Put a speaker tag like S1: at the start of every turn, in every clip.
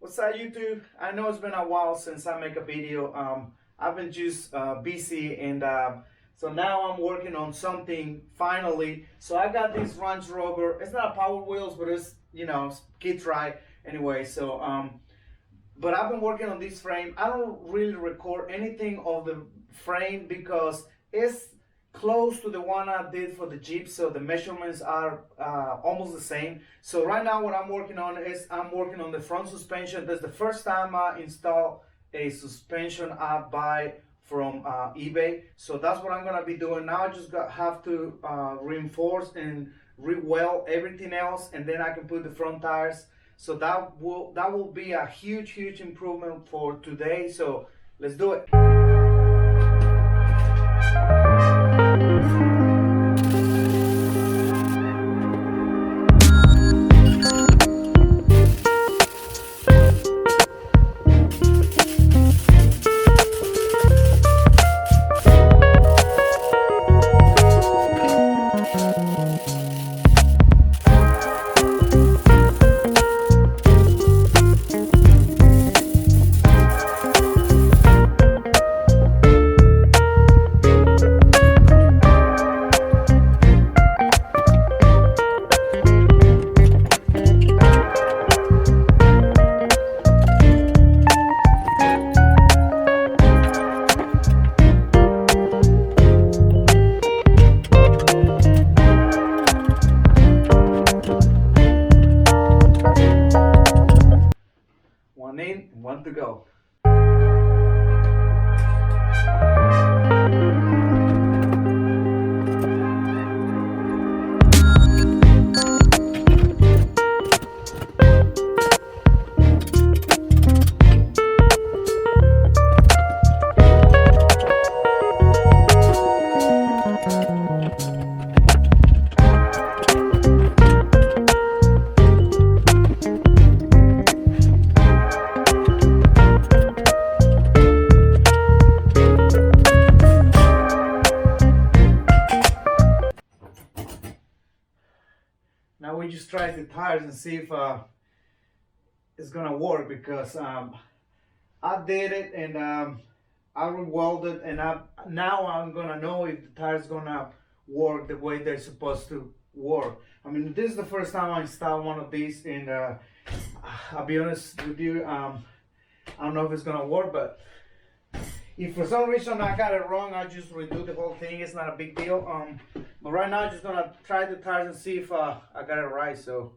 S1: What's up, YouTube? I know it's been a while since I make a video. I've been just busy, and so now I'm working on something finally. So I got this Range Rover. It's not Power Wheels, but it's, you know, kids ride anyway. So but I've been working on this frame. I don't really record anything of the frame because it's close to the one I did for the Jeep, so the measurements are almost the same. So right now what I'm working on is I'm working on the front suspension. That's the first time I install a suspension I buy from eBay. So that's what I'm gonna be doing now. I just have to reinforce and re-weld everything else, and then I can put the front tires. So that will be a huge improvement for today. So let's do it. One in, one to go. Now we just try the tires and see if it's gonna work, because I did it and I re-welded, and now I'm gonna know if the tires gonna work the way they're supposed to work. I mean, this is the first time I installed one of these, and I'll be honest with you, I don't know if it's gonna work, but if for some reason I got it wrong, I just redo the whole thing. It's not a big deal. But right now I'm just gonna try the tires and see if I got it right. So.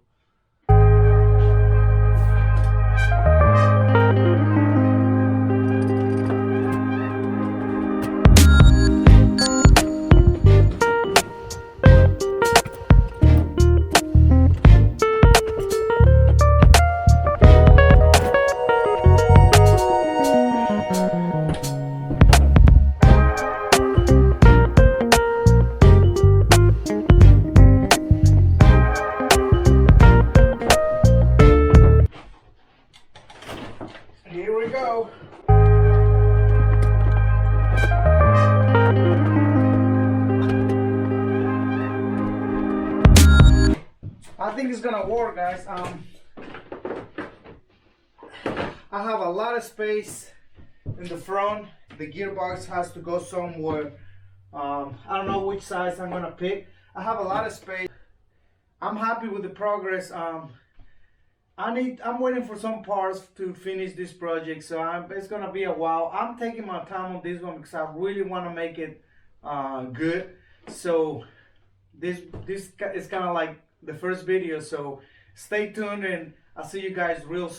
S1: Here we go. I think it's gonna work, guys. I have a lot of space in the front. The gearbox has to go somewhere. I don't know which size I'm gonna pick. I have a lot of space. I'm happy with the progress. I'm waiting for some parts to finish this project, so it's gonna be a while. I'm taking my time on this one because I really want to make it good. So this is kind of like the first video, so stay tuned, and I'll see you guys real soon.